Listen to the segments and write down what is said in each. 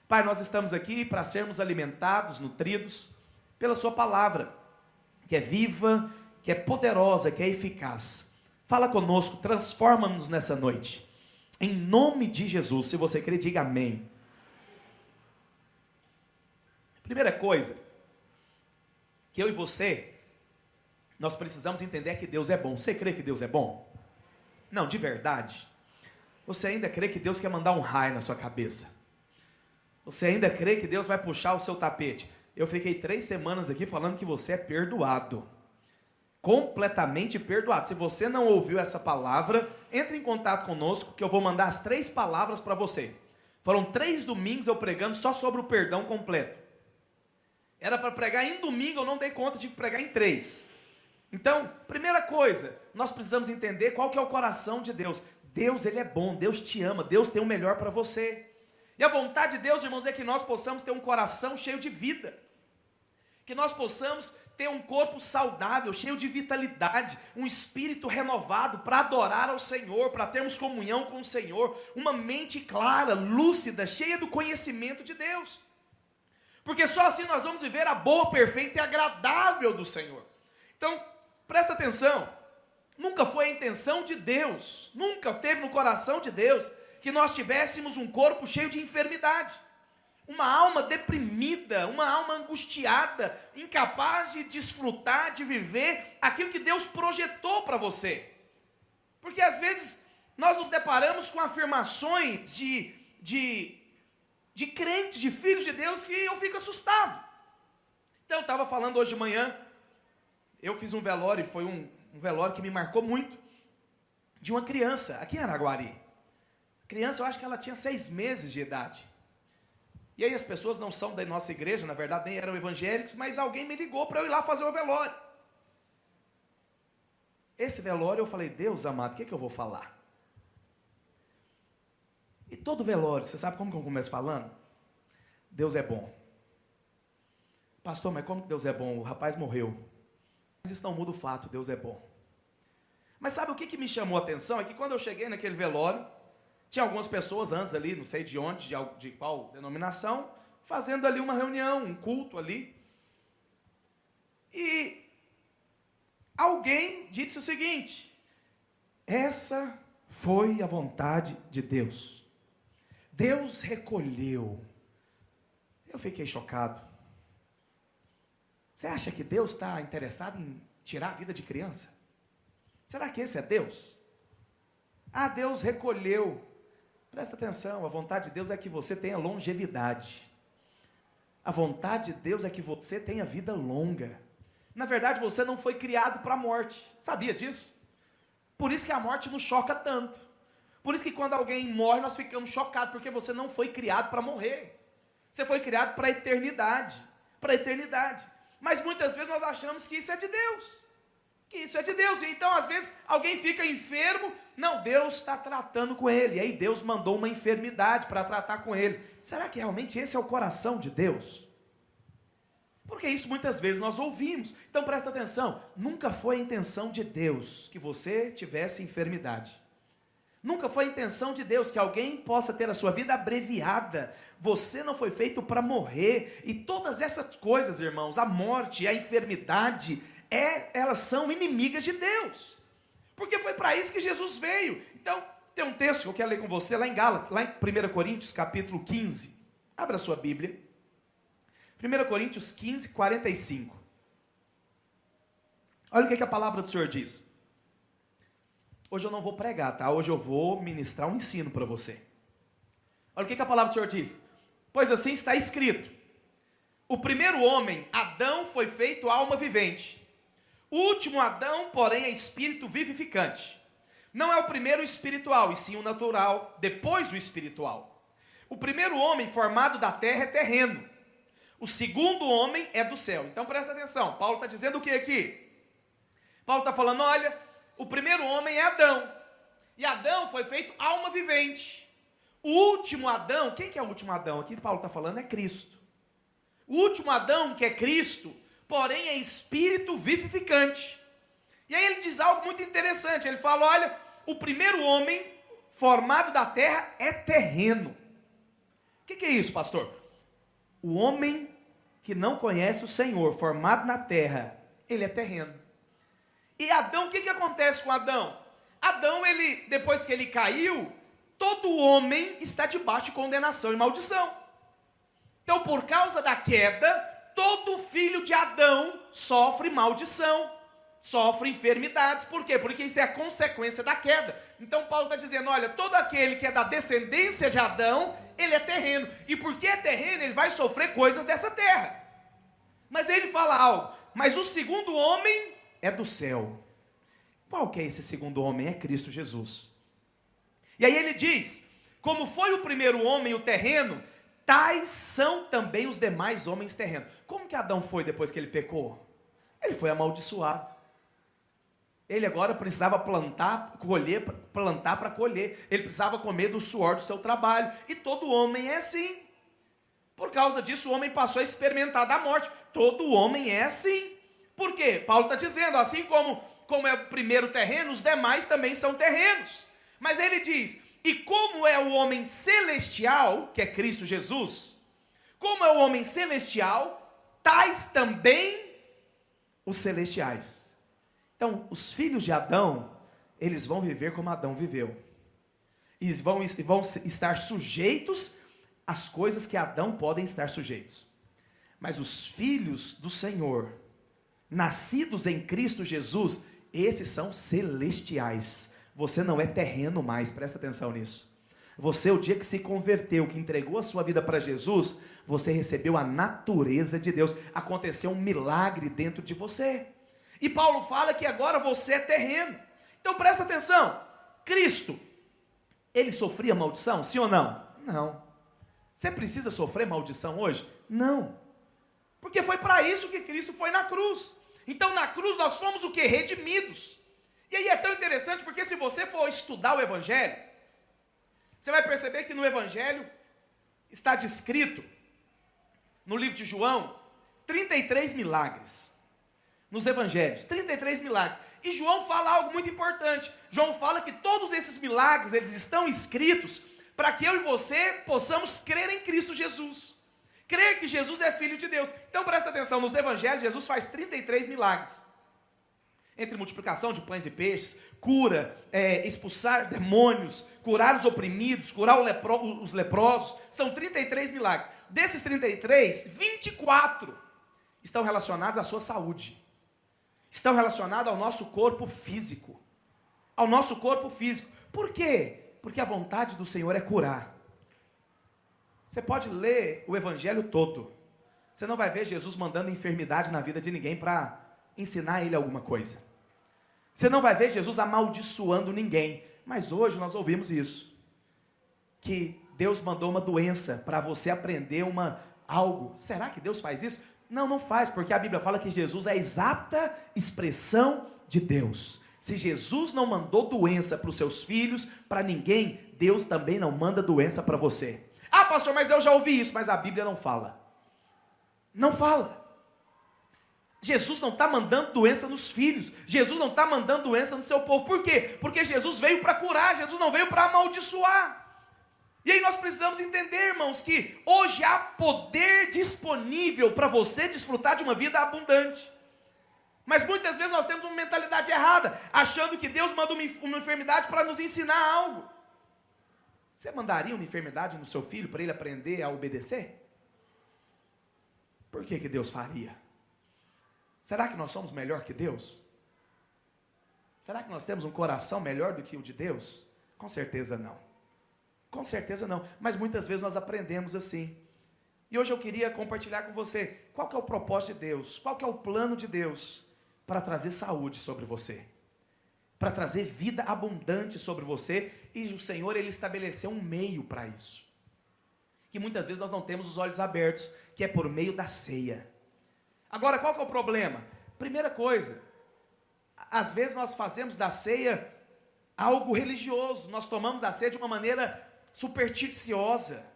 Pai, nós estamos aqui para sermos alimentados, nutridos pela sua palavra, que é viva, que é poderosa, que é eficaz. Fala conosco, transforma-nos nessa noite. Em nome de Jesus, se você crê, diga amém. Primeira coisa, que eu e você, nós precisamos entender que Deus é bom. Você crê que Deus é bom? Não, de verdade. Você ainda crê que Deus quer mandar um raio na sua cabeça? Você ainda crê que Deus vai puxar o seu tapete? Eu fiquei 3 semanas aqui falando que você é perdoado. Completamente perdoado. Se você não ouviu essa palavra, entre em contato conosco que eu vou mandar as 3 palavras para você. Foram 3 domingos eu pregando só sobre o perdão completo. Era para pregar em domingo, eu não dei conta, tive que pregar em 3. Então, primeira coisa, nós precisamos entender qual que é o coração de Deus. Deus, Ele é bom, Deus te ama, Deus tem o melhor para você. E a vontade de Deus, irmãos, é que nós possamos ter um coração cheio de vida. Que nós possamos ter um corpo saudável, cheio de vitalidade, um espírito renovado para adorar ao Senhor, para termos comunhão com o Senhor, uma mente clara, lúcida, cheia do conhecimento de Deus. Porque só assim nós vamos viver a boa, perfeita e agradável do Senhor. Então, presta atenção, nunca foi a intenção de Deus, nunca teve no coração de Deus, que nós tivéssemos um corpo cheio de enfermidade. Uma alma deprimida, uma alma angustiada, incapaz de desfrutar, de viver aquilo que Deus projetou para você. Porque às vezes nós nos deparamos com afirmações de crentes, de filhos de Deus, que eu fico assustado. Então eu estava falando hoje de manhã, eu fiz um velório, foi um velório que me marcou muito, de uma criança, aqui em Araguari. Criança, eu acho que ela tinha 6 meses de idade. E aí as pessoas não são da nossa igreja, na verdade nem eram evangélicos, mas alguém me ligou para eu ir lá fazer o velório. Esse velório eu falei, Deus amado, o que eu vou falar? E todo velório, você sabe como que eu começo falando? Deus é bom. Pastor, mas como que Deus é bom? O rapaz morreu. Mas isso não muda o fato, Deus é bom. Mas sabe o que me chamou a atenção? É que quando eu cheguei naquele velório, tinha algumas pessoas antes ali, não sei de onde, de qual denominação, fazendo ali uma reunião, um culto ali. E alguém disse o seguinte: essa foi a vontade de Deus. Deus recolheu. Eu fiquei chocado. Você acha que Deus está interessado em tirar a vida de criança? Será que esse é Deus? Ah, Deus recolheu. Presta atenção, a vontade de Deus é que você tenha longevidade. A vontade de Deus é que você tenha vida longa. Na verdade, você não foi criado para a morte. Sabia disso? Por isso que a morte nos choca tanto. Por isso que quando alguém morre, nós ficamos chocados, porque você não foi criado para morrer. Você foi criado para a eternidade. Para a eternidade. Mas muitas vezes nós achamos que isso é de Deus. Que isso é de Deus. E então, às vezes, alguém fica enfermo. Não, Deus está tratando com ele. E aí Deus mandou uma enfermidade para tratar com ele. Será que realmente esse é o coração de Deus? Porque isso muitas vezes nós ouvimos. Então presta atenção. Nunca foi a intenção de Deus que você tivesse enfermidade. Nunca foi a intenção de Deus que alguém possa ter a sua vida abreviada. Você não foi feito para morrer. E todas essas coisas, irmãos, a morte, a enfermidade, elas são inimigas de Deus. Porque foi para isso que Jesus veio. Então, tem um texto que eu quero ler com você lá em Gálatas, lá em 1 Coríntios, capítulo 15. Abra a sua Bíblia. 1 Coríntios 15, 45. Olha o que a palavra do Senhor diz. Hoje eu não vou pregar, tá? Hoje eu vou ministrar um ensino para você. Olha o que a palavra do Senhor diz. Pois assim está escrito. O primeiro homem, Adão, foi feito alma vivente. O último Adão, porém, é espírito vivificante. Não é o primeiro o espiritual, e sim o natural, depois o espiritual. O primeiro homem formado da terra é terreno. O segundo homem é do céu. Então presta atenção, Paulo está dizendo o que aqui? Paulo está falando, olha, o primeiro homem é Adão. E Adão foi feito alma vivente. O último Adão, quem que é o último Adão? Aqui Paulo está falando é Cristo. O último Adão, que é Cristo, porém é espírito vivificante. E aí ele diz algo muito interessante. Ele fala, olha, o primeiro homem formado da terra é terreno. que é isso, pastor? O homem que não conhece o Senhor, formado na terra, ele é terreno. E Adão, o que acontece com Adão? Adão, depois que ele caiu, todo homem está debaixo de condenação e maldição. Então, por causa da queda, todo filho de Adão sofre maldição, sofre enfermidades. Por quê? Porque isso é a consequência da queda. Então, Paulo está dizendo, olha, todo aquele que é da descendência de Adão, ele é terreno. E porque é terreno, ele vai sofrer coisas dessa terra. Mas aí ele fala algo, mas o segundo homem é do céu. Qual que é esse segundo homem? É Cristo Jesus. E aí ele diz, como foi o primeiro homem, o terreno, tais são também os demais homens terrenos. Como que Adão foi depois que ele pecou? Ele foi amaldiçoado. Ele agora precisava plantar para colher. Ele precisava comer do suor do seu trabalho. E todo homem é assim. Por causa disso, o homem passou a experimentar da morte. Todo homem é assim. Por quê? Paulo está dizendo, assim como é o primeiro terreno, os demais também são terrenos. Mas ele diz, e como é o homem celestial, que é Cristo Jesus, como é o homem celestial, tais também os celestiais. Então, os filhos de Adão, eles vão viver como Adão viveu. E vão estar sujeitos às coisas que Adão podem estar sujeitos. Mas os filhos do Senhor, nascidos em Cristo Jesus, esses são celestiais. Você não é terreno mais, presta atenção nisso. Você, o dia que se converteu, que entregou a sua vida para Jesus, você recebeu a natureza de Deus. Aconteceu um milagre dentro de você. E Paulo fala que agora você é terreno. Então presta atenção. Cristo, ele sofria maldição? Sim ou não? Não. Você precisa sofrer maldição hoje? Não. Porque foi para isso que Cristo foi na cruz. Então na cruz nós fomos o quê? Redimidos. E aí é tão interessante porque se você for estudar o Evangelho, você vai perceber que no Evangelho está descrito, no livro de João, 33 milagres. Nos Evangelhos, 33 milagres. E João fala algo muito importante. João fala que todos esses milagres, eles estão escritos para que eu e você possamos crer em Cristo Jesus. Crer que Jesus é Filho de Deus. Então presta atenção, nos Evangelhos Jesus faz 33 milagres. Entre multiplicação de pães e peixes, cura, expulsar demônios, curar os oprimidos, curar os leprosos. São 33 milagres. Desses 33, 24 estão relacionados à sua saúde. Estão relacionados ao nosso corpo físico. Ao nosso corpo físico. Por quê? Porque a vontade do Senhor é curar. Você pode ler o Evangelho todo. Você não vai ver Jesus mandando enfermidade na vida de ninguém para ensinar ele alguma coisa. Você não vai ver Jesus amaldiçoando ninguém. Mas hoje nós ouvimos isso. Que Deus mandou uma doença para você aprender algo. Será que Deus faz isso? Não, não faz, porque a Bíblia fala que Jesus é a exata expressão de Deus. Se Jesus não mandou doença para os seus filhos, para ninguém, Deus também não manda doença para você. Ah, pastor, mas eu já ouvi isso, mas a Bíblia não fala. Não fala. Jesus não está mandando doença nos filhos. Jesus não está mandando doença no seu povo. Por quê? Porque Jesus veio para curar, Jesus não veio para amaldiçoar. E aí nós precisamos entender, irmãos, que hoje há poder disponível para você desfrutar de uma vida abundante. Mas muitas vezes nós temos uma mentalidade errada, achando que Deus manda uma enfermidade para nos ensinar algo. Você mandaria uma enfermidade no seu filho para ele aprender a obedecer? Por que Deus faria? Será que nós somos melhor que Deus? Será que nós temos um coração melhor do que o de Deus? Com certeza não. Com certeza não. Mas muitas vezes nós aprendemos assim. E hoje eu queria compartilhar com você qual que é o propósito de Deus, qual que é o plano de Deus para trazer saúde sobre você, para trazer vida abundante sobre você. E o Senhor, Ele estabeleceu um meio para isso, que muitas vezes nós não temos os olhos abertos, que é por meio da ceia. Agora, qual que é o problema? Primeira coisa, às vezes nós fazemos da ceia algo religioso, nós tomamos a ceia de uma maneira supersticiosa.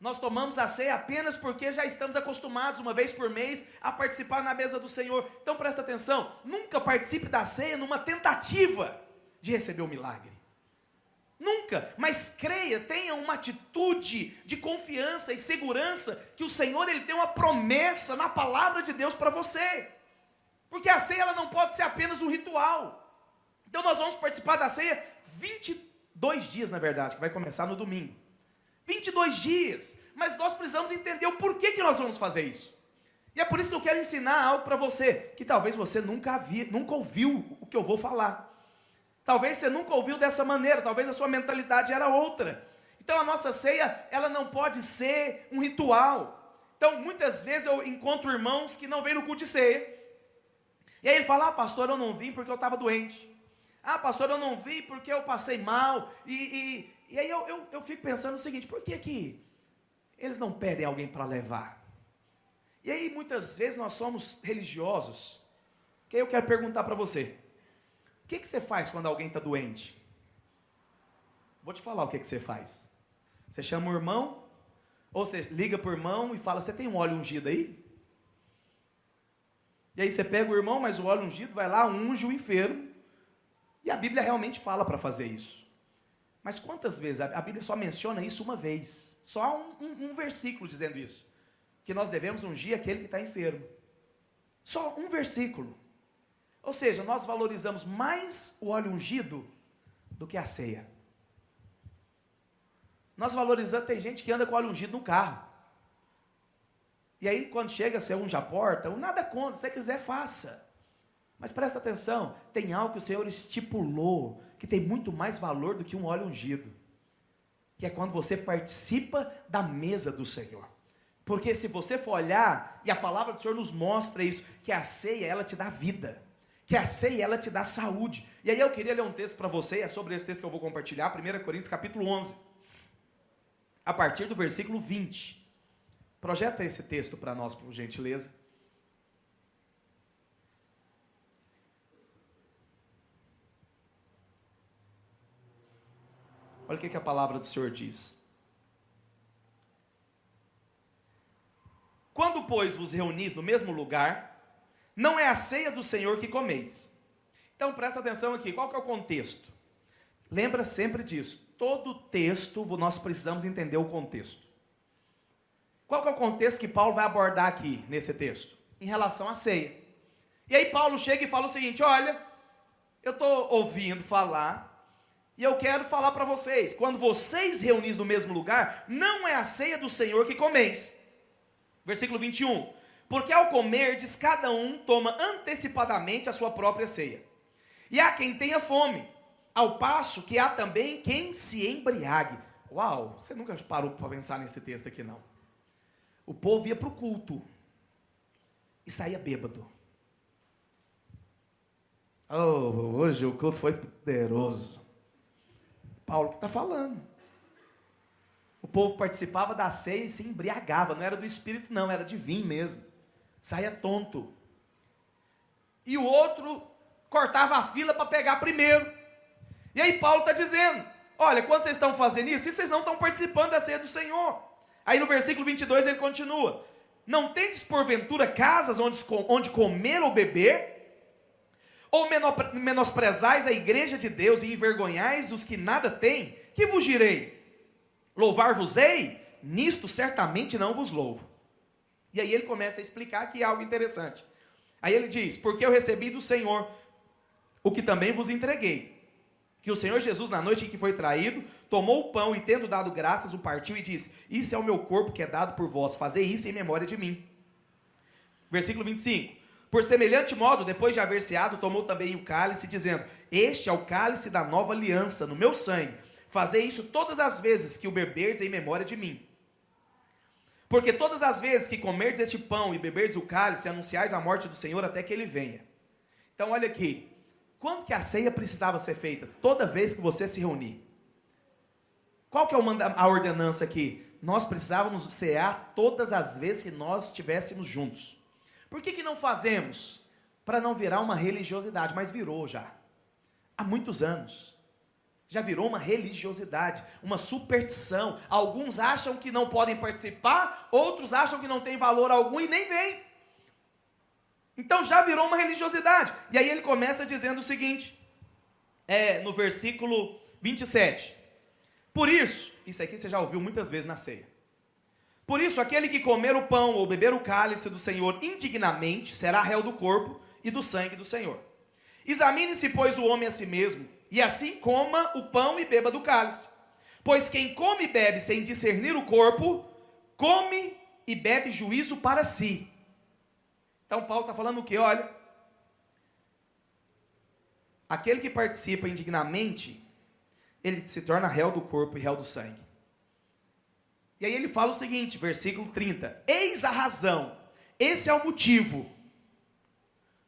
Nós tomamos a ceia apenas porque já estamos acostumados, uma vez por mês, a participar na mesa do Senhor. Então presta atenção, nunca participe da ceia numa tentativa de receber o milagre. Nunca, mas creia, tenha uma atitude de confiança e segurança que o Senhor ele tem uma promessa na palavra de Deus para você. Porque a ceia ela não pode ser apenas um ritual. Então nós vamos participar da ceia 22 dias, na verdade, que vai começar no domingo. 22 dias, mas nós precisamos entender o porquê que nós vamos fazer isso. E é por isso que eu quero ensinar algo para você, que talvez você nunca ouviu o que eu vou falar. Talvez você nunca ouviu dessa maneira, talvez a sua mentalidade era outra. Então a nossa ceia, ela não pode ser um ritual. Então muitas vezes eu encontro irmãos que não vêm no culto de ceia. E aí ele fala, pastor, eu não vim porque eu estava doente. Pastor, eu não vim porque eu passei mal. E aí eu fico pensando o seguinte, por que eles não pedem alguém para levar? E aí muitas vezes nós somos religiosos. Que aí eu quero perguntar para você. O que você faz quando alguém está doente? Vou te falar o que você faz. Você chama o irmão, ou você liga para o irmão e fala, você tem um óleo ungido aí? E aí você pega o irmão, mas o óleo ungido vai lá, unge o enfermo. E a Bíblia realmente fala para fazer isso. Mas quantas vezes? A Bíblia só menciona isso uma vez. Só um versículo dizendo isso. Que nós devemos ungir aquele que está enfermo. Só um versículo. Ou seja, nós valorizamos mais o óleo ungido do que a ceia. Nós valorizamos, tem gente que anda com óleo ungido no carro. E aí quando chega, você unge a porta, nada contra, se você quiser, faça. Mas presta atenção, tem algo que o Senhor estipulou, que tem muito mais valor do que um óleo ungido. Que é quando você participa da mesa do Senhor. Porque se você for olhar, e a palavra do Senhor nos mostra isso, que a ceia, ela te dá vida. Que a ceia, ela te dá saúde. E aí eu queria ler um texto para você, é sobre esse texto que eu vou compartilhar, 1 Coríntios capítulo 11. A partir do versículo 20. Projeta esse texto para nós, por gentileza. Olha o que a palavra do Senhor diz. Quando, pois, vos reunis no mesmo lugar, não é a ceia do Senhor que comeis. Então presta atenção aqui, qual que é o contexto? Lembra sempre disso, todo texto nós precisamos entender o contexto. Qual que é o contexto que Paulo vai abordar aqui nesse texto? Em relação à ceia. E aí Paulo chega e fala o seguinte, olha, eu estou ouvindo falar, e eu quero falar para vocês, quando vocês reunis no mesmo lugar, não é a ceia do Senhor que comeis. Versículo 21. Porque ao comerdes, cada um toma antecipadamente a sua própria ceia. E há quem tenha fome, ao passo que há também quem se embriague. Uau, você nunca parou para pensar nesse texto aqui não. O povo ia para o culto e saía bêbado. Hoje o culto foi poderoso. Paulo que está falando. O povo participava da ceia e se embriagava, não era do espírito não, era de vinho mesmo. Saía tonto. E o outro cortava a fila para pegar primeiro. E aí Paulo está dizendo, olha, quando vocês estão fazendo isso, vocês não estão participando da ceia do Senhor. Aí no versículo 22 ele continua, não tendes porventura casas onde comer ou beber? Ou menosprezais a igreja de Deus e envergonhais os que nada têm? Que vos direi? Louvar-vos-ei? Nisto certamente não vos louvo. E aí ele começa a explicar aqui algo interessante. Aí ele diz, porque eu recebi do Senhor o que também vos entreguei. Que o Senhor Jesus, na noite em que foi traído, tomou o pão e tendo dado graças, o partiu e disse, isso é o meu corpo que é dado por vós, fazei isso em memória de mim. Versículo 25. Por semelhante modo, depois de haver ceado, tomou também o cálice, dizendo, este é o cálice da nova aliança, no meu sangue. Fazei isso todas as vezes que o beberdes em memória de mim. Porque todas as vezes que comerdes este pão e beberdes o cálice, anunciais a morte do Senhor até que ele venha. Então olha aqui, quando que a ceia precisava ser feita? Toda vez que você se reunir. Qual que é a ordenança aqui? Nós precisávamos cear todas as vezes que nós estivéssemos juntos. Por que não fazemos? Para não virar uma religiosidade, mas virou já. Há muitos anos. Já virou uma religiosidade, uma superstição. Alguns acham que não podem participar, outros acham que não tem valor algum e nem vêm. Então já virou uma religiosidade. E aí ele começa dizendo o seguinte, no versículo 27. Por isso aqui você já ouviu muitas vezes na ceia. Por isso, aquele que comer o pão ou beber o cálice do Senhor indignamente, será réu do corpo e do sangue do Senhor. Examine-se, pois, o homem a si mesmo, e assim coma o pão e beba do cálice. Pois quem come e bebe sem discernir o corpo, come e bebe juízo para si. Então Paulo está falando o quê? Olha, aquele que participa indignamente, ele se torna réu do corpo e réu do sangue. E aí ele fala o seguinte, versículo 30. Eis a razão, esse é o motivo,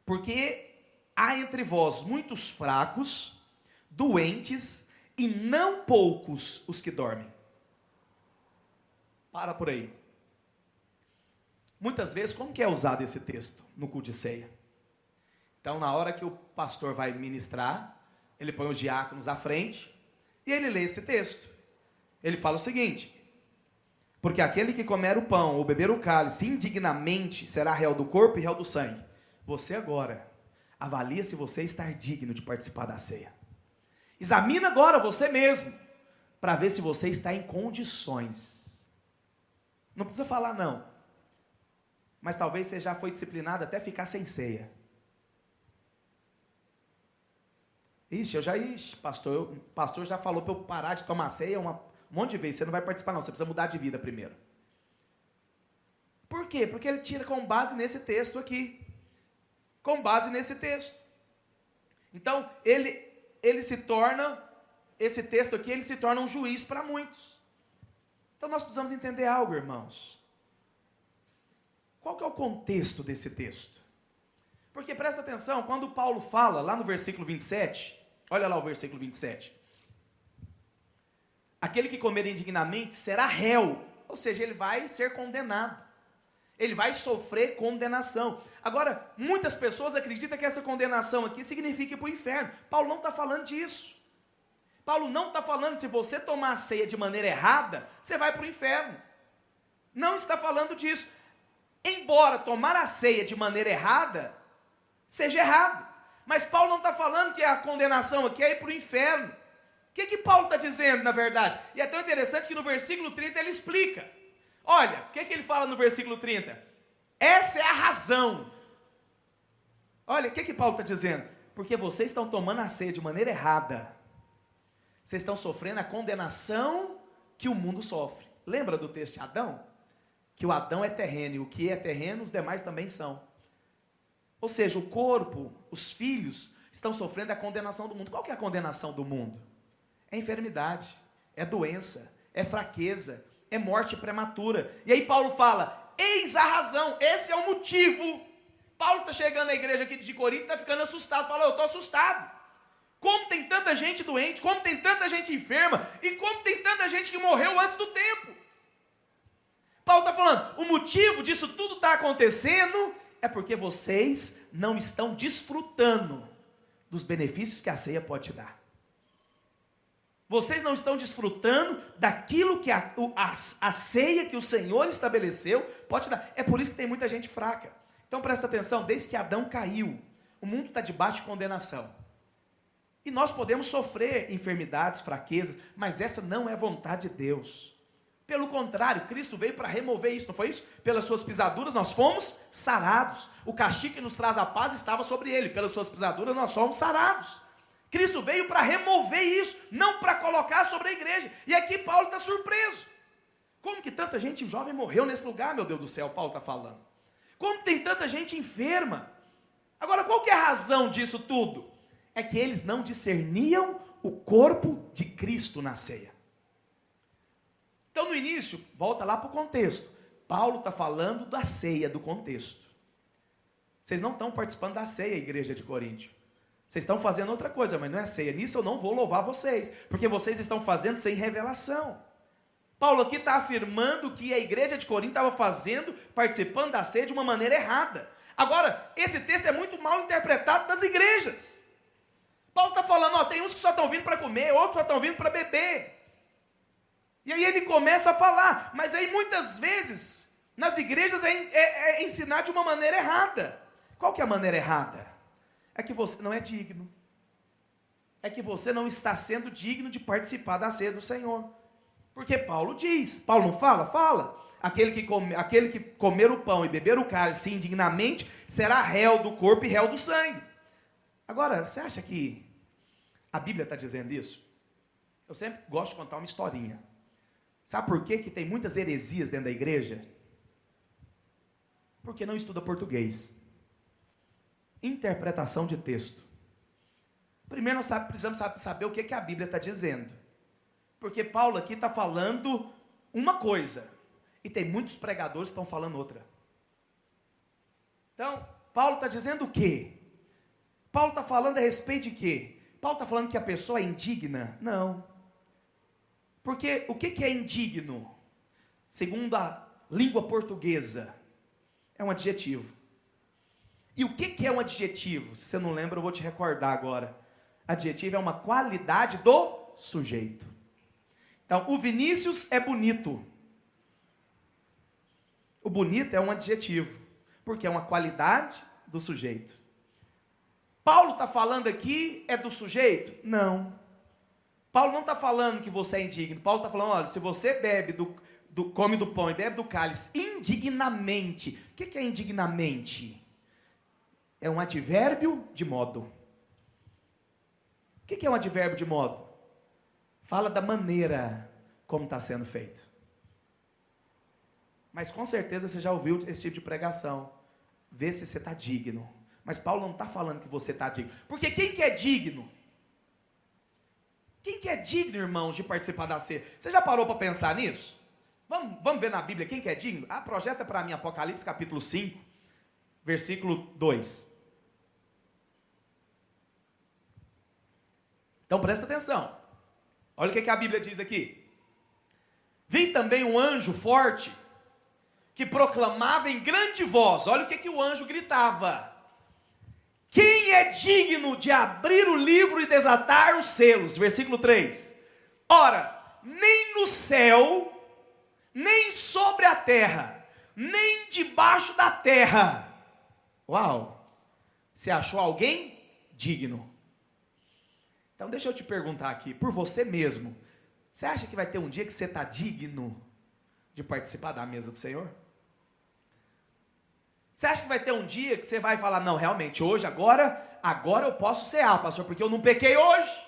porque há entre vós muitos fracos, doentes, e não poucos os que dormem. Para por aí. Muitas vezes, como que é usado esse texto no culto de ceia? Então, na hora que o pastor vai ministrar, ele põe os diáconos à frente, e ele lê esse texto. Ele fala o seguinte: porque aquele que comer o pão ou beber o cálice indignamente será réu do corpo e réu do sangue. Você agora avalia se você está digno de participar da ceia. Examina agora você mesmo, para ver se você está em condições. Não precisa falar não, mas talvez você já foi disciplinado até ficar sem ceia. Pastor já falou para eu parar de tomar ceia um monte de vezes. Você não vai participar não, você precisa mudar de vida primeiro. Por quê? Porque ele tira com base nesse texto aqui. Com base nesse texto. Então, ele se torna, esse texto aqui, ele se torna um juiz para muitos. Então nós precisamos entender algo, irmãos. Qual que é o contexto desse texto? Porque presta atenção, quando Paulo fala lá no versículo 27, olha lá o versículo 27. Aquele que comer indignamente será réu, ou seja, ele vai ser condenado. Ele vai sofrer condenação. Agora, muitas pessoas acreditam que essa condenação aqui significa ir para o inferno. Paulo não está falando disso. Paulo não está falando que se você tomar a ceia de maneira errada, você vai para o inferno. Não está falando disso. Embora tomar a ceia de maneira errada seja errado. Mas Paulo não está falando que a condenação aqui é ir para o inferno. O que Paulo está dizendo, na verdade? E é tão interessante que no versículo 30 ele explica. Olha, o que ele fala no versículo 30? Essa é a razão. Olha, o que Paulo está dizendo? Porque vocês estão tomando a ceia de maneira errada. Vocês estão sofrendo a condenação que o mundo sofre. Lembra do texto de Adão? Que o Adão é terreno, e o que é terreno, os demais também são. Ou seja, o corpo, os filhos, estão sofrendo a condenação do mundo. Qual que é a condenação do mundo? É enfermidade, é doença, é fraqueza, é morte prematura. E aí Paulo fala, eis a razão, esse é o motivo. Paulo está chegando na igreja aqui de Corinto, está ficando assustado, fala, eu estou assustado. Como tem tanta gente doente, como tem tanta gente enferma, e como tem tanta gente que morreu antes do tempo. Paulo está falando, o motivo disso tudo está acontecendo é porque vocês não estão desfrutando dos benefícios que a ceia pode te dar. Vocês não estão desfrutando daquilo que a ceia que o Senhor estabeleceu pode te dar. É por isso que tem muita gente fraca. Então presta atenção, desde que Adão caiu, o mundo está debaixo de condenação. E nós podemos sofrer enfermidades, fraquezas, mas essa não é vontade de Deus. Pelo contrário, Cristo veio para remover isso, não foi isso? Pelas suas pisaduras nós fomos sarados. O castigo que nos traz a paz estava sobre ele. Pelas suas pisaduras nós fomos sarados. Cristo veio para remover isso, não para colocar sobre a igreja. E aqui Paulo está surpreso. Como que tanta gente jovem morreu nesse lugar, meu Deus do céu, Paulo está falando. Como tem tanta gente enferma. Agora, qual que é a razão disso tudo? É que eles não discerniam o corpo de Cristo na ceia. Então, no início, volta lá para o contexto. Paulo está falando da ceia, do contexto. Vocês não estão participando da ceia, igreja de Corinto. Vocês estão fazendo outra coisa, mas não é ceia. Nisso eu não vou louvar vocês, porque vocês estão fazendo sem revelação. Paulo aqui está afirmando que a igreja de Corinto estava fazendo, participando da ceia de uma maneira errada. Agora, esse texto é muito mal interpretado das igrejas. Paulo está falando, ó, tem uns que só estão vindo para comer, outros só estão vindo para beber. E aí ele começa a falar, mas aí muitas vezes, nas igrejas é ensinar de uma maneira errada. Qual que é a maneira errada? É que você não é digno. É que você não está sendo digno de participar da ceia do Senhor. Porque Paulo diz, Paulo não fala? Fala. Aquele que comer o pão e beber o cálice indignamente será réu do corpo e réu do sangue. Agora, você acha que a Bíblia está dizendo isso? Eu sempre gosto de contar uma historinha. Sabe por quê que tem muitas heresias dentro da igreja? Porque não estuda português. Interpretação de texto. Primeiro nós precisamos saber o que a Bíblia está dizendo. Porque Paulo aqui está falando uma coisa, e tem muitos pregadores que estão falando outra. Então, Paulo está dizendo o quê? Paulo está falando a respeito de quê? Paulo está falando que a pessoa é indigna? Não. Porque o que é indigno? Segundo a língua portuguesa, é um adjetivo. E o que é um adjetivo? Se você não lembra, eu vou te recordar agora. Adjetivo é uma qualidade do sujeito. Então, o Vinícius é bonito. O bonito é um adjetivo, porque é uma qualidade do sujeito. Paulo está falando aqui, é do sujeito? Não. Paulo não está falando que você é indigno. Paulo está falando, olha, se você bebe come do pão e bebe do cálice indignamente. O que é indignamente? É um advérbio de modo. O que é um advérbio de modo? Fala da maneira como está sendo feito. Mas com certeza você já ouviu esse tipo de pregação. Vê se você está digno. Mas Paulo não está falando que você está digno. Porque quem que é digno? Quem que é digno, irmãos, de participar da ceia? Você já parou para pensar nisso? Vamos ver na Bíblia quem que é digno? Projeta para mim Apocalipse capítulo 5, versículo 2. Então presta atenção. Olha o que a Bíblia diz aqui. Vi também um anjo forte, que proclamava em grande voz. Olha o que o anjo gritava. Quem é digno de abrir o livro e desatar os selos? Versículo 3. Ora, nem no céu, nem sobre a terra, nem debaixo da terra. Uau! Você achou alguém digno? Então deixa eu te perguntar aqui, por você mesmo, você acha que vai ter um dia que você está digno de participar da mesa do Senhor? Você acha que vai ter um dia que você vai falar, não, realmente, hoje, agora eu posso cear, pastor, porque eu não pequei hoje?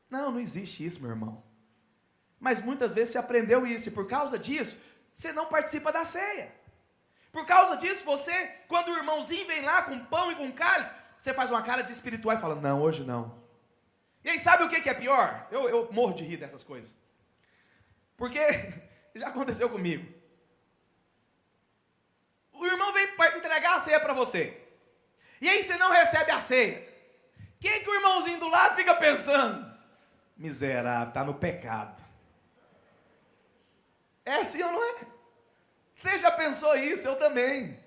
Não existe isso, meu irmão. Mas muitas vezes você aprendeu isso, e por causa disso, você não participa da ceia. Por causa disso, você, quando o irmãozinho vem lá com pão e com cálice, você faz uma cara de espiritual e fala, não, hoje não. E aí, sabe o que é pior? Eu morro de rir dessas coisas. Porque já aconteceu comigo. O irmão vem entregar a ceia para você. E aí você não recebe a ceia. Quem que o irmãozinho do lado fica pensando? Miserável, está no pecado. É assim ou não é? Você já pensou isso? Eu também.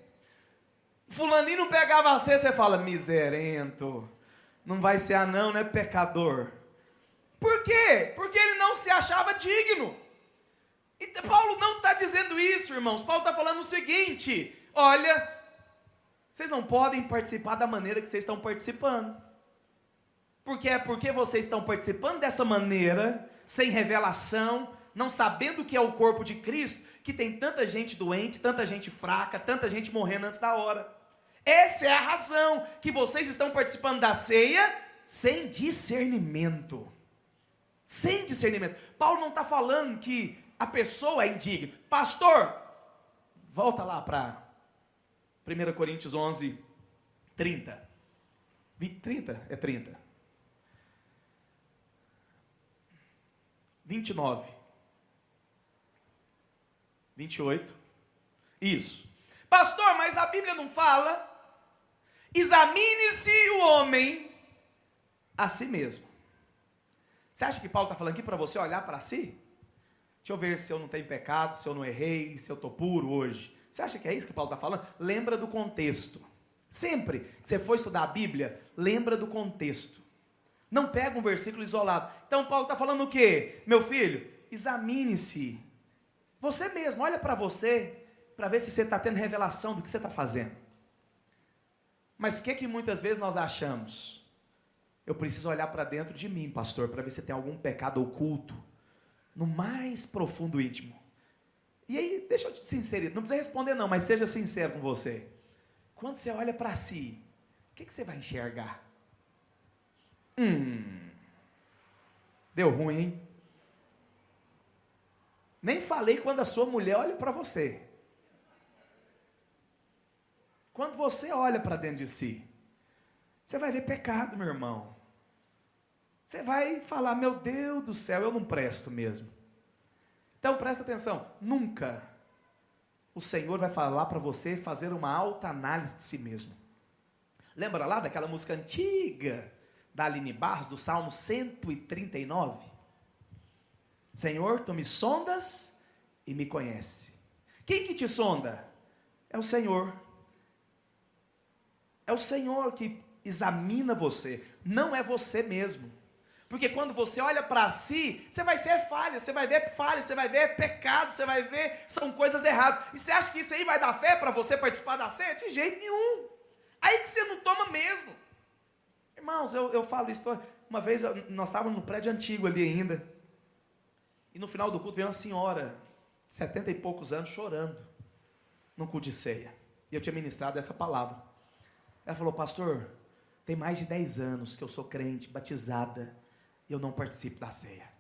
Fulaninho não pegava a ceia, você fala, miserento. Não vai ser não, né, pecador? Por quê? Porque ele não se achava digno. E Paulo não está dizendo isso, irmãos. Paulo está falando o seguinte, olha, vocês não podem participar da maneira que vocês estão participando. Porque vocês estão participando dessa maneira, sem revelação, não sabendo o que é o corpo de Cristo, que tem tanta gente doente, tanta gente fraca, tanta gente morrendo antes da hora. Essa é a razão que vocês estão participando da ceia sem discernimento. Sem discernimento. Paulo não está falando que a pessoa é indigna. Pastor, volta lá para 1 Coríntios 11, 30. 30? É 30. 29. 28. Isso. Pastor, mas a Bíblia não fala. Examine-se o homem a si mesmo. Você acha que Paulo está falando aqui para você olhar para si? Deixa eu ver se eu não tenho pecado, se eu não errei, se eu estou puro hoje. Você acha que é isso que Paulo está falando? Lembra do contexto. Sempre que você for estudar a Bíblia, lembra do contexto. Não pega um versículo isolado. Então Paulo está falando o quê? Meu filho, examine-se. Você mesmo, olha para você, para ver se você está tendo revelação do que você está fazendo. Mas o que muitas vezes nós achamos? Eu preciso olhar para dentro de mim, pastor, para ver se tem algum pecado oculto no mais profundo íntimo. E aí, deixa eu te sinceridade, não precisa responder não, mas seja sincero com você. Quando você olha para si, o que você vai enxergar? Deu ruim, hein? Nem falei quando a sua mulher olha para você. Quando você olha para dentro de si, você vai ver pecado, meu irmão. Você vai falar, meu Deus do céu, eu não presto mesmo. Então presta atenção, nunca o Senhor vai falar para você fazer uma autoanálise de si mesmo. Lembra lá daquela música antiga da Aline Barros, do Salmo 139? Senhor, tu me sondas e me conhece. Quem que te sonda? É o Senhor. É o Senhor que examina você, não é você mesmo. Porque quando você olha para si, você vai ser falha, você vai ver pecado, você vai ver, são coisas erradas. E você acha que isso aí vai dar fé para você participar da ceia? De jeito nenhum. Aí que você não toma mesmo. Irmãos, eu falo isso, uma vez nós estávamos num prédio antigo ali ainda, e no final do culto veio uma senhora, 70 e poucos anos, chorando, num culto de ceia. E eu tinha ministrado essa palavra. Ela falou, pastor, tem mais de 10 anos que eu sou crente, batizada, e eu não participo da ceia.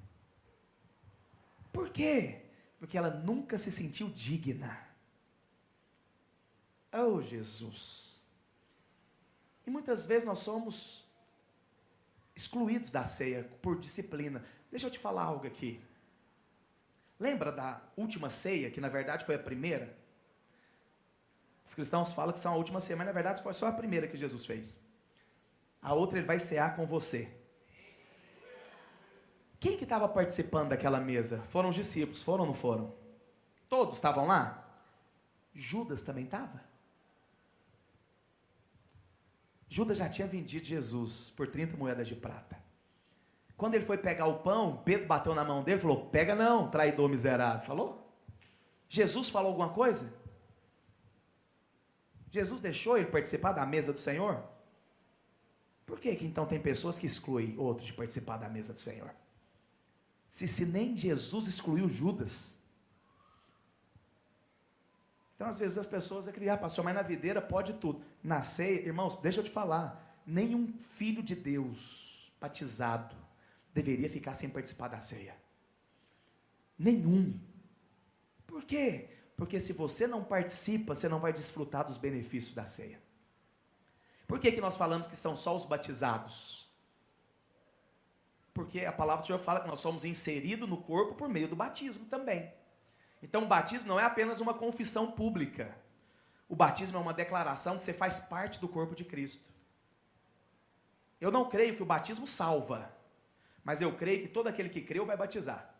Por quê? Porque ela nunca se sentiu digna. Oh, Jesus! E muitas vezes nós somos excluídos da ceia por disciplina. Deixa eu te falar algo aqui. Lembra da última ceia, que na verdade foi a primeira? Os cristãos falam que são a última ceia, mas na verdade foi só a primeira que Jesus fez. A outra ele vai cear com você. Quem que estava participando daquela mesa? Foram os discípulos, foram ou não foram? Todos estavam lá? Judas também estava? Judas já tinha vendido Jesus por 30 moedas de prata. Quando ele foi pegar o pão, Pedro bateu na mão dele e falou, pega não, traidor miserável. Falou? Jesus falou alguma coisa? Jesus deixou ele participar da mesa do Senhor? Por que então tem pessoas que excluem outros de participar da mesa do Senhor? Se nem Jesus excluiu Judas. Então às vezes as pessoas vão criar, pastor, mas na videira pode tudo. Na ceia, irmãos, deixa eu te falar, nenhum filho de Deus batizado deveria ficar sem participar da ceia. Nenhum. Por quê? Porque se você não participa, você não vai desfrutar dos benefícios da ceia. Por que nós falamos que são só os batizados? Porque a palavra do Senhor fala que nós somos inseridos no corpo por meio do batismo também. Então o batismo não é apenas uma confissão pública. O batismo é uma declaração que você faz parte do corpo de Cristo. Eu não creio que o batismo salva, mas eu creio que todo aquele que creu vai batizar.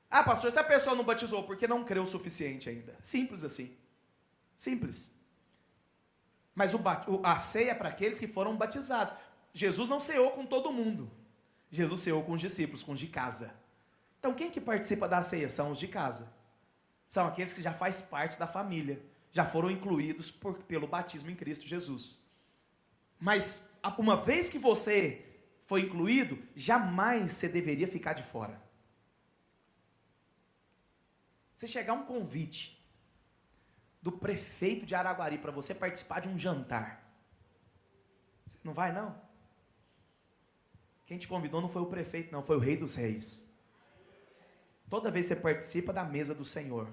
Ah, pastor, se a pessoa não batizou, porque não creu o suficiente ainda? Simples assim. Simples. Mas a ceia é para aqueles que foram batizados. Jesus não ceou com todo mundo. Jesus ceou com os discípulos, com os de casa. Então quem que participa da ceia? São os de casa. São aqueles que já fazem parte da família. Já foram incluídos pelo batismo em Cristo Jesus. Mas uma vez que você foi incluído, jamais você deveria ficar de fora. Se chegar um convite do prefeito de Araguari para você participar de um jantar, você não vai não? Quem te convidou não foi o prefeito não, foi o Rei dos Reis. Toda vez que você participa da mesa do Senhor,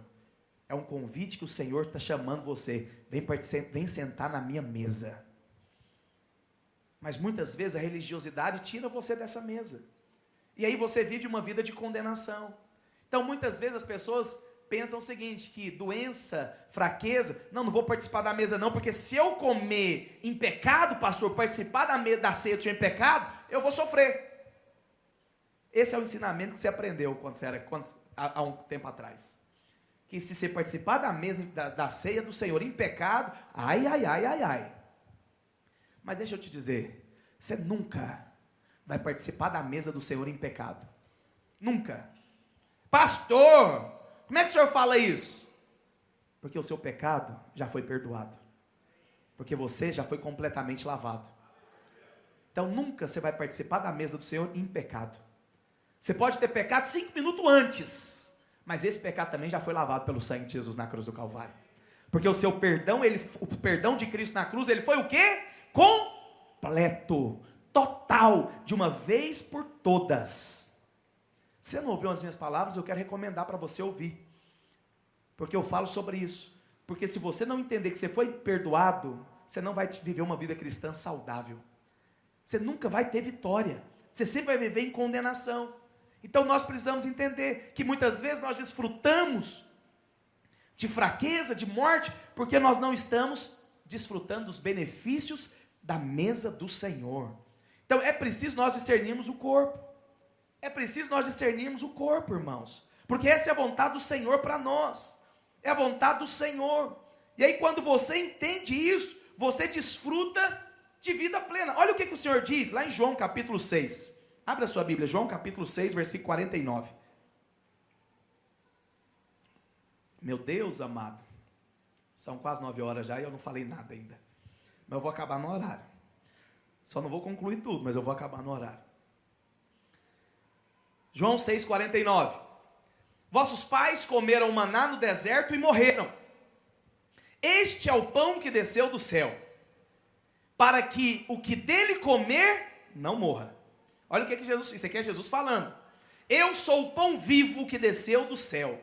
é um convite que o Senhor está chamando você, vem sentar na minha mesa. Mas muitas vezes a religiosidade tira você dessa mesa, e aí você vive uma vida de condenação. Então muitas vezes as pessoas pensam o seguinte, que doença, fraqueza, não vou participar da mesa não, porque se eu comer em pecado, pastor, participar da ceia em pecado, eu vou sofrer. Esse é o ensinamento que você aprendeu há um tempo atrás. Que se você participar da mesa, da ceia do Senhor em pecado, ai. Mas deixa eu te dizer, você nunca vai participar da mesa do Senhor em pecado. Nunca. Pastor, como é que o senhor fala isso? Porque o seu pecado já foi perdoado. Porque você já foi completamente lavado. Então nunca você vai participar da mesa do Senhor em pecado. Você pode ter pecado 5 minutos antes, mas esse pecado também já foi lavado pelo sangue de Jesus na cruz do Calvário. Porque o seu perdão, o perdão de Cristo na cruz, ele foi o quê? Completo, total, de uma vez por todas. Se você não ouviu as minhas palavras, eu quero recomendar para você ouvir. Porque eu falo sobre isso. Porque se você não entender que você foi perdoado, você não vai viver uma vida cristã saudável. Você nunca vai ter vitória. Você sempre vai viver em condenação. Então nós precisamos entender que muitas vezes nós desfrutamos de fraqueza, de morte, porque nós não estamos desfrutando dos benefícios da mesa do Senhor. Então é preciso nós discernirmos o corpo. É preciso nós discernirmos o corpo, irmãos. Porque essa é a vontade do Senhor para nós. É a vontade do Senhor. E aí quando você entende isso, você desfruta de vida plena. Olha o que o Senhor diz lá em João capítulo 6. Abra a sua Bíblia, João capítulo 6, versículo 49. Meu Deus amado, são quase 9 horas já e eu não falei nada ainda. Mas eu vou acabar no horário. Só não vou concluir tudo, mas eu vou acabar no horário. João 6, 49. Vossos pais comeram maná no deserto e morreram. Este é o pão que desceu do céu, para que o que dele comer não morra. Olha o que Jesus, isso aqui é Jesus falando. Eu sou o pão vivo que desceu do céu.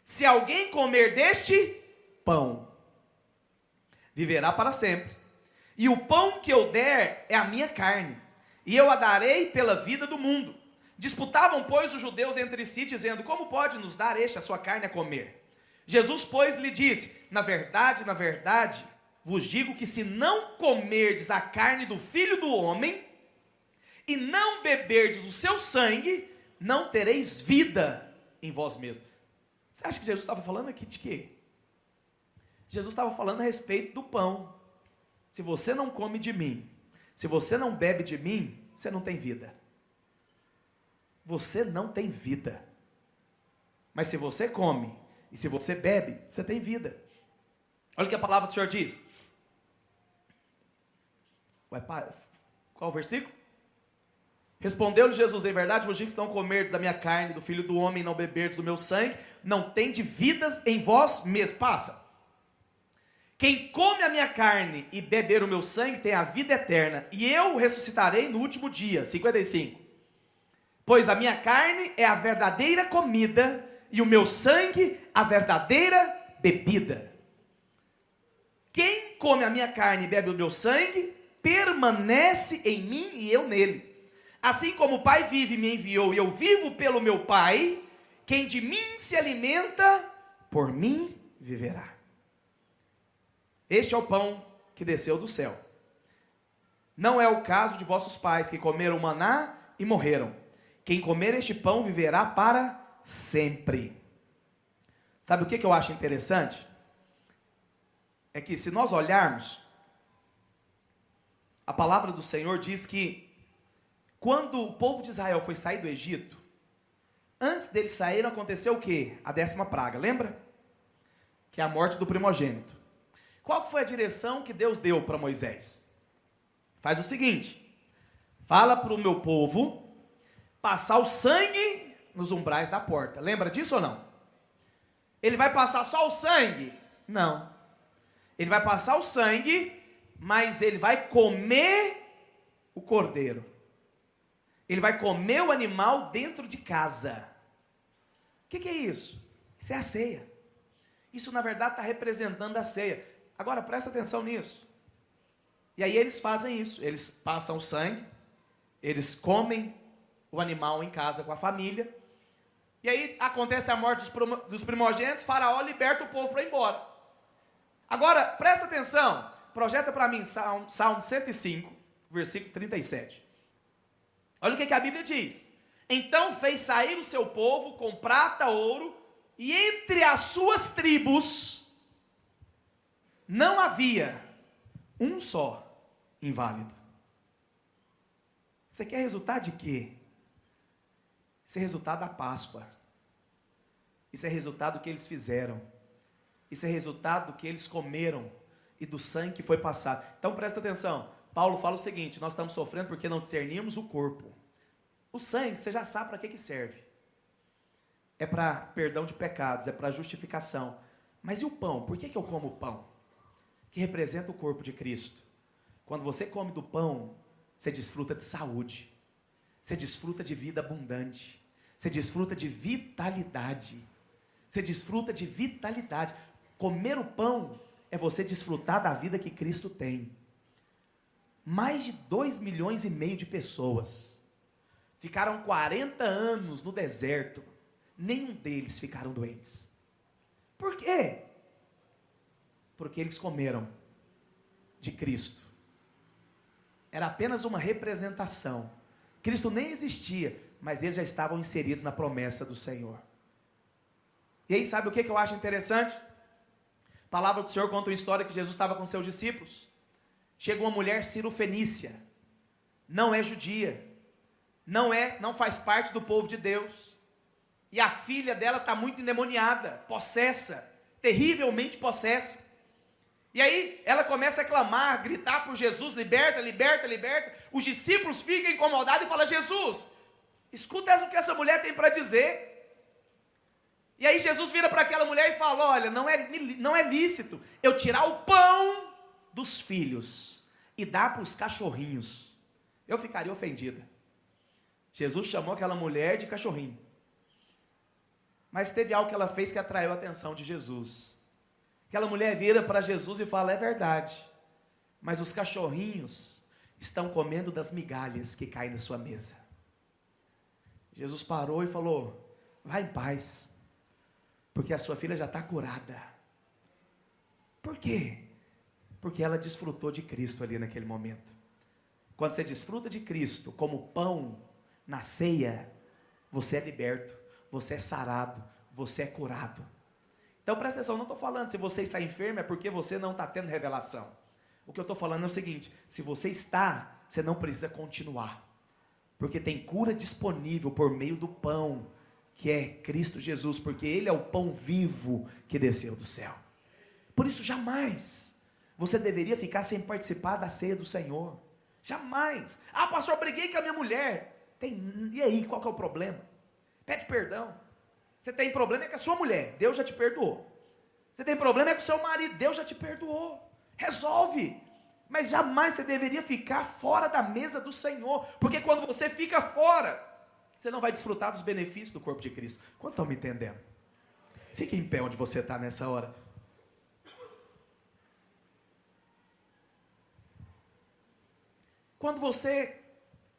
Se alguém comer deste pão, viverá para sempre. E o pão que eu der é a minha carne, e eu a darei pela vida do mundo. Disputavam, pois, os judeus entre si, dizendo: como pode nos dar este a sua carne a comer? Jesus, pois, lhe disse: na verdade, vos digo que se não comerdes a carne do Filho do Homem, e não beberdes o seu sangue, não tereis vida em vós mesmos. Você acha que Jesus estava falando aqui de quê? Jesus estava falando a respeito do pão. Se você não come de mim, se você não bebe de mim, você não tem vida. Você não tem vida. Mas se você come e se você bebe, você tem vida. Olha o que a palavra do Senhor diz. Qual o versículo? Respondeu-lhe Jesus: em verdade vos digo que se não comerdes da minha carne, do Filho do Homem, e não beberdes do meu sangue, não tendes vidas em vós mesmos. Passa. Quem come a minha carne e beber o meu sangue tem a vida eterna, e eu o ressuscitarei no último dia. 55. Pois a minha carne é a verdadeira comida, e o meu sangue a verdadeira bebida. Quem come a minha carne e bebe o meu sangue, permanece em mim e eu nele. Assim como o Pai vive e me enviou, e eu vivo pelo meu Pai, quem de mim se alimenta, por mim viverá. Este é o pão que desceu do céu. Não é o caso de vossos pais, que comeram maná e morreram. Quem comer este pão viverá para sempre. Sabe o que eu acho interessante? É que se nós olharmos, a palavra do Senhor diz que quando o povo de Israel foi sair do Egito, antes deles saírem aconteceu o quê? A 10ª praga, lembra? Que é a morte do primogênito. Qual que foi a direção que Deus deu para Moisés? Faz o seguinte: fala para o meu povo passar o sangue nos umbrais da porta. Lembra disso ou não? Ele vai passar só o sangue? Não. Ele vai passar o sangue, mas ele vai comer o cordeiro. Ele vai comer o animal dentro de casa. O que é isso? Isso é a ceia. Isso na verdade está representando a ceia. Agora presta atenção nisso. E aí eles fazem isso. Eles passam o sangue, eles comem o animal em casa com a família. E aí acontece a morte dos primogênitos, Faraó liberta o povo para ir embora. Agora, presta atenção, projeta para mim Salmo 105, versículo 37. Olha o que a Bíblia diz. Então fez sair o seu povo com prata, ouro, e entre as suas tribos não havia um só inválido. Você quer resultado de quê? Isso é resultado da Páscoa. Isso é resultado do que eles fizeram. Isso é resultado do que eles comeram e do sangue que foi passado. Então presta atenção. Paulo fala o seguinte: nós estamos sofrendo porque não discernimos o corpo. O sangue, você já sabe para que serve. É para perdão de pecados, é para justificação. Mas e o pão? Por que eu como o pão? Que representa o corpo de Cristo. Quando você come do pão, você desfruta de saúde. Você desfruta de vida abundante. Você desfruta de vitalidade. Você desfruta de vitalidade. Comer o pão é você desfrutar da vida que Cristo tem. Mais de 2,5 milhões de pessoas ficaram 40 anos no deserto. Nenhum deles ficaram doentes. Por quê? Porque eles comeram de Cristo. Era apenas uma representação. Cristo nem existia, mas eles já estavam inseridos na promessa do Senhor. E aí, sabe o que eu acho interessante? A palavra do Senhor conta uma história que Jesus estava com seus discípulos. Chega uma mulher cirofenícia, não é judia, não faz parte do povo de Deus. E a filha dela está muito endemoniada, possessa, terrivelmente possessa. E aí ela começa a clamar, gritar por Jesus, liberta, liberta, liberta. Os discípulos ficam incomodados e falam: Jesus, escuta o que essa mulher tem para dizer. E aí Jesus vira para aquela mulher e fala: olha, não é lícito eu tirar o pão dos filhos e dar para os cachorrinhos. Eu ficaria ofendida. Jesus chamou aquela mulher de cachorrinho. Mas teve algo que ela fez que atraiu a atenção de Jesus. Aquela mulher vira para Jesus e fala: é verdade, mas os cachorrinhos estão comendo das migalhas que caem na sua mesa. Jesus parou e falou: vá em paz, porque a sua filha já está curada. Por quê? Porque ela desfrutou de Cristo ali naquele momento. Quando você desfruta de Cristo como pão na ceia, você é liberto, você é sarado, você é curado. Então presta atenção, não estou falando se você está enfermo é porque você não está tendo revelação. O que eu estou falando é o seguinte: se você está, você não precisa continuar, porque tem cura disponível por meio do pão, que é Cristo Jesus, porque Ele é o pão vivo que desceu do céu. Por isso jamais você deveria ficar sem participar da ceia do Senhor. Jamais. Ah, pastor, briguei com a minha mulher. E aí, qual que é o problema? Pede perdão. Você tem problema é com a sua mulher, Deus já te perdoou. Você tem problema é com o seu marido, Deus já te perdoou. Resolve. Mas jamais você deveria ficar fora da mesa do Senhor, porque quando você fica fora, você não vai desfrutar dos benefícios do corpo de Cristo. Quantos estão me entendendo? Fique em pé onde você está nessa hora. Quando você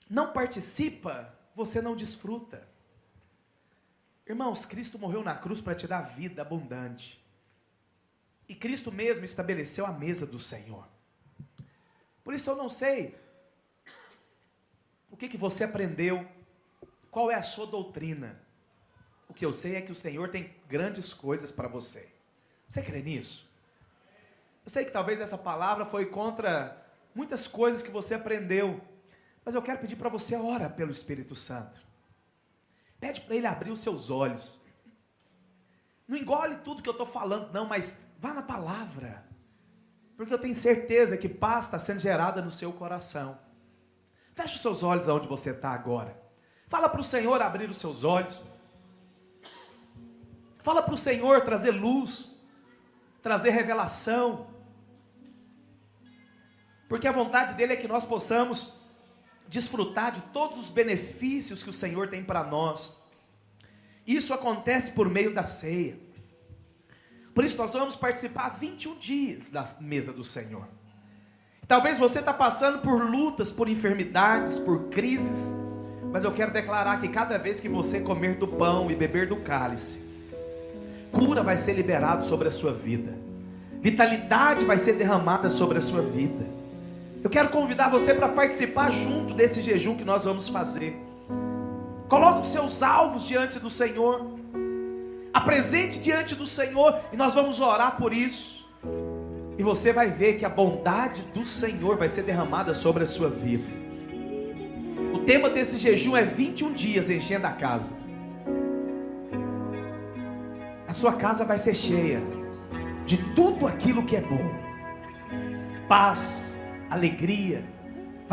não participa, você não desfruta. Irmãos, Cristo morreu na cruz para te dar vida abundante. E Cristo mesmo estabeleceu a mesa do Senhor. Por isso eu não sei o que você aprendeu, qual é a sua doutrina. O que eu sei é que o Senhor tem grandes coisas para você. Você crê nisso? Eu sei que talvez essa palavra foi contra muitas coisas que você aprendeu, mas eu quero pedir para você, ora pelo Espírito Santo. Pede para Ele abrir os seus olhos. Não engole tudo que eu estou falando, não, mas vá na palavra. Porque eu tenho certeza que paz está sendo gerada no seu coração. Feche os seus olhos aonde você está agora. Fala para o Senhor abrir os seus olhos. Fala para o Senhor trazer luz, trazer revelação. Porque a vontade dEle é que nós possamos desfrutar de todos os benefícios que o Senhor tem para nós. Isso acontece por meio da ceia. Por isso nós vamos participar 21 dias da mesa do Senhor. Talvez você está passando por lutas, por enfermidades, por crises, mas eu quero declarar que cada vez que você comer do pão e beber do cálice, cura vai ser liberada sobre a sua vida, vitalidade vai ser derramada sobre a sua vida. Eu quero convidar você para participar junto desse jejum que nós vamos fazer. Coloque os seus alvos diante do Senhor, apresente diante do Senhor, e nós vamos orar por isso. E você vai ver que a bondade do Senhor vai ser derramada sobre a sua vida. O tema desse jejum é 21 dias enchendo a casa. A sua casa vai ser cheia de tudo aquilo que é bom. Paz, alegria,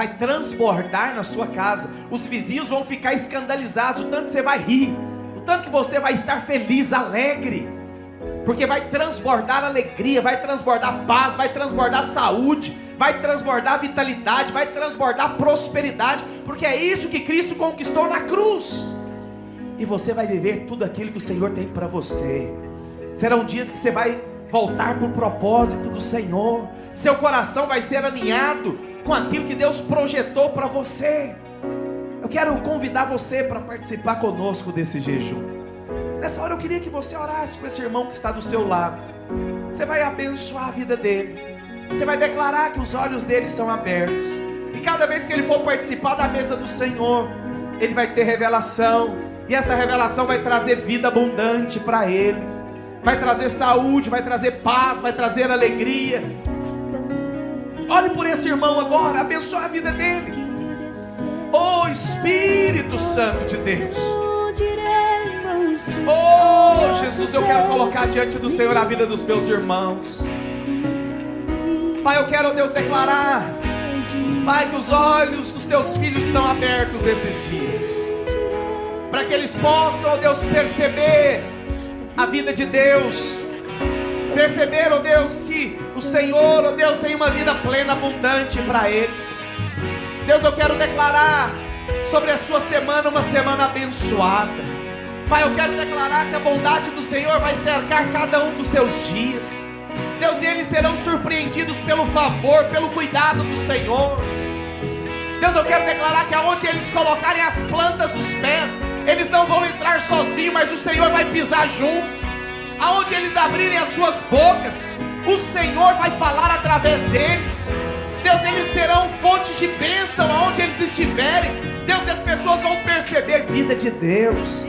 vai transbordar na sua casa. Os vizinhos vão ficar escandalizados, o tanto que você vai rir, o tanto que você vai estar feliz, alegre, porque vai transbordar alegria, vai transbordar paz, vai transbordar saúde, vai transbordar vitalidade, vai transbordar prosperidade, porque é isso que Cristo conquistou na cruz. E você vai viver tudo aquilo que o Senhor tem para você. Serão dias que você vai voltar para o propósito do Senhor. Seu coração vai ser alinhado com aquilo que Deus projetou para você. Eu quero convidar você para participar conosco desse jejum. Nessa hora eu queria que você orasse com esse irmão que está do seu lado. Você vai abençoar a vida dele. Você vai declarar que os olhos dele são abertos. E cada vez que ele for participar da mesa do Senhor, ele vai ter revelação. E essa revelação vai trazer vida abundante para ele. Vai trazer saúde, vai trazer paz, vai trazer alegria. Ore por esse irmão agora, abençoe a vida dele. Oh Espírito Santo de Deus. Oh Jesus, eu quero colocar diante do Senhor a vida dos meus irmãos. Pai, eu quero, Deus, declarar, Pai, que os olhos dos teus filhos são abertos nesses dias, para que eles possam, Deus, perceber a vida de Deus, perceber, oh Deus, que o Senhor, oh Deus, tem uma vida plena, abundante para eles. Deus, eu quero declarar sobre a sua semana uma semana abençoada. Pai, eu quero declarar que a bondade do Senhor vai cercar cada um dos seus dias. Deus, e eles serão surpreendidos pelo favor, pelo cuidado do Senhor. Deus, eu quero declarar que aonde eles colocarem as plantas dos pés, eles não vão entrar sozinhos, mas o Senhor vai pisar junto. Aonde eles abrirem as suas bocas, o Senhor vai falar através deles. Deus, eles serão fontes de bênção aonde eles estiverem. Deus, e as pessoas vão perceber vida de Deus.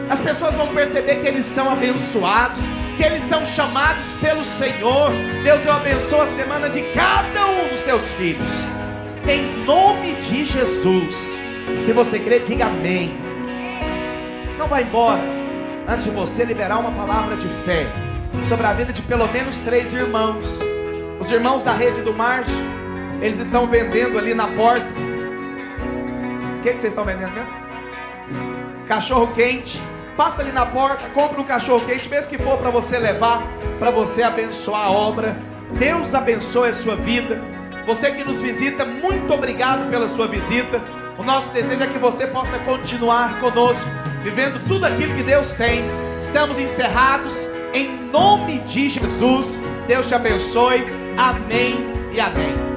As pessoas vão perceber que eles são abençoados, que eles são chamados pelo Senhor. Deus, eu abençoo a semana de cada um dos teus filhos, em nome de Jesus. Se você crê, diga amém. Não vá embora antes de você liberar uma palavra de fé sobre a vida de pelo menos 3 irmãos. Os irmãos da Rede do Márcio, eles estão vendendo ali na porta. O que vocês estão vendendo mesmo? Cachorro quente. Passa ali na porta, compra um cachorro quente, mesmo que for para você levar, para você abençoar a obra. Deus abençoe a sua vida. Você que nos visita, muito obrigado pela sua visita. O nosso desejo é que você possa continuar conosco, vivendo tudo aquilo que Deus tem. Estamos encerrados em nome de Jesus. Deus te abençoe. Amém e amém.